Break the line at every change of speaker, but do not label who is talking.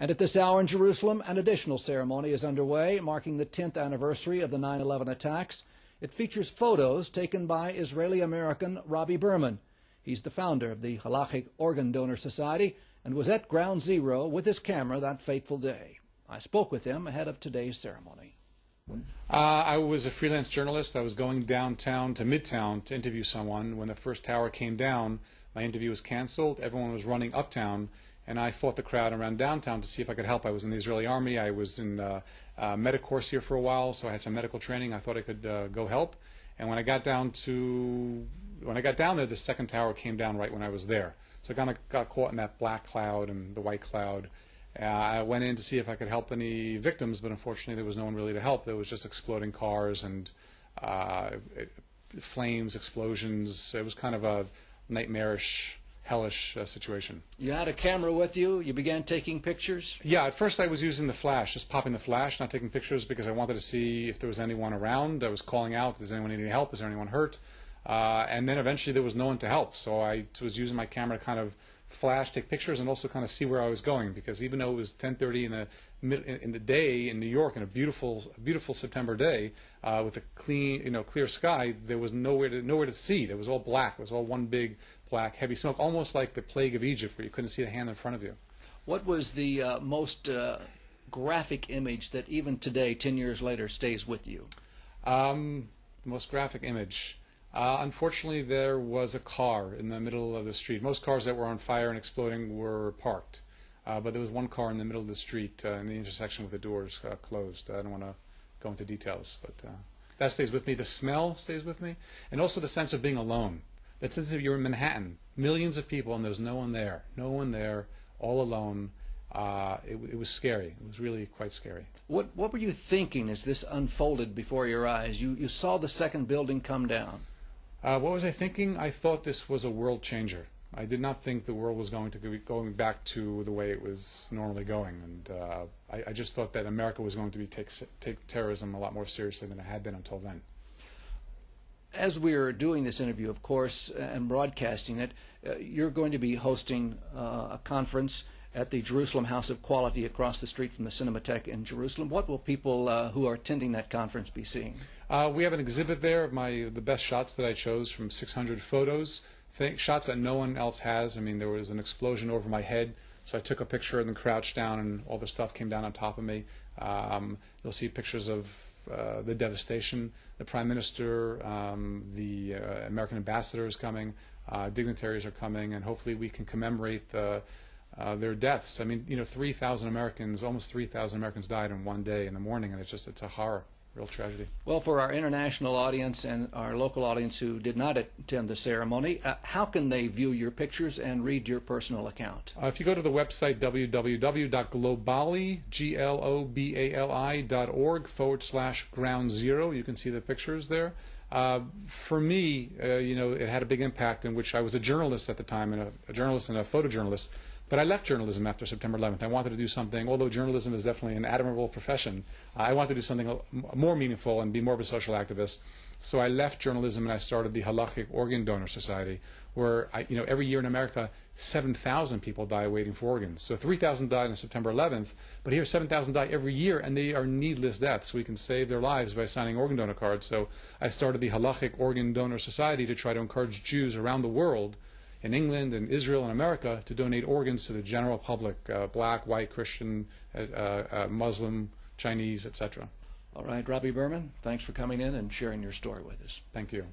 And at this hour in Jerusalem, an additional ceremony is underway, marking the 10th anniversary of the 9/11 attacks. It features photos taken by Israeli-American Robbie Berman. He's the founder of the Halachic Organ Donor Society and was at Ground Zero with his camera that fateful day. I spoke with him ahead of today's ceremony.
I was a freelance journalist. I was going downtown to Midtown to interview someone. When the first tower came down, my interview was canceled. Everyone was running uptown, and I fought the crowd around downtown to see if I could help. I was in the Israeli army. I was in medic course here for a while, so I had some medical training. I thought I could go help. And when I got down there, the second tower came down right when I was there. So I kind of got caught in that black cloud and the white cloud. I went in to see if I could help any victims, but unfortunately there was no one really to help. There was just exploding cars and flames, explosions. It was kind of a nightmarish, hellish situation.
You had a camera with you. You began taking pictures?
Yeah, at first I was using the flash, just popping the flash, not taking pictures because I wanted to see if there was anyone around. I was calling out, does anyone need any help? Is there anyone hurt? And then eventually there was no one to help, so I was using my camera to kind of flash, take pictures, and also kind of see where I was going, because even though it was 10:30 in the day in New York, in a beautiful September day with a clean, clear sky, there was nowhere to see. It was all black. It was all one big black, heavy smoke, almost like the plague of Egypt, where you couldn't see the hand in front of you.
What was the most graphic image that even today, 10 years later, stays with you?
The most graphic image. Unfortunately, there was a car in the middle of the street. Most cars that were on fire and exploding were parked, but there was one car in the middle of the street in the intersection with the doors closed. I don't want to go into details, but that stays with me. The smell stays with me, and also the sense of being alone. That sense of you're in Manhattan, millions of people, and there's no one there, all alone. It was scary. It was really quite scary.
What were you thinking as this unfolded before your eyes? You saw the second building come down.
What was I thinking? I thought this was a world changer. I did not think the world was going to be going back to the way it was normally going, and I just thought that America was going to take terrorism a lot more seriously than it had been until then.
As we're doing this interview, of course, and broadcasting it, you're going to be hosting a conference at the Jerusalem House of Quality across the street from the Cinematheque in Jerusalem. What will people who are attending that conference be seeing?
We have an exhibit there of the best shots that I chose from 600 photos, shots that no one else has. I mean, there was an explosion over my head, so I took a picture and then crouched down, and all the stuff came down on top of me. You'll see pictures of the devastation. The Prime Minister, the American ambassador is coming, dignitaries are coming, and hopefully we can commemorate their deaths. I mean, 3,000 Americans, almost 3,000 Americans died in one day in the morning, and it's a horror, real tragedy.
Well, for our international audience and our local audience who did not attend the ceremony, how can they view your pictures and read your personal account?
If you go to the website www.globali.org/ground zero, you can see the pictures there. For me, it had a big impact, in which I was a journalist at the time, and a journalist and a photojournalist. But I left journalism after September 11th. I wanted to do something, although journalism is definitely an admirable profession, I wanted to do something more meaningful and be more of a social activist. So I left journalism and I started the Halachic Organ Donor Society, where every year in America, 7,000 people die waiting for organs. So 3,000 died on September 11th, but here 7,000 die every year, and they are needless deaths. We can save their lives by signing organ donor cards. So I started the Halachic Organ Donor Society to try to encourage Jews around the world, in England and Israel and America, to donate organs to the general public, black, white, Christian, Muslim, Chinese, etc.
All right, Robbie Berman, thanks for coming in and sharing your story with us.
Thank you.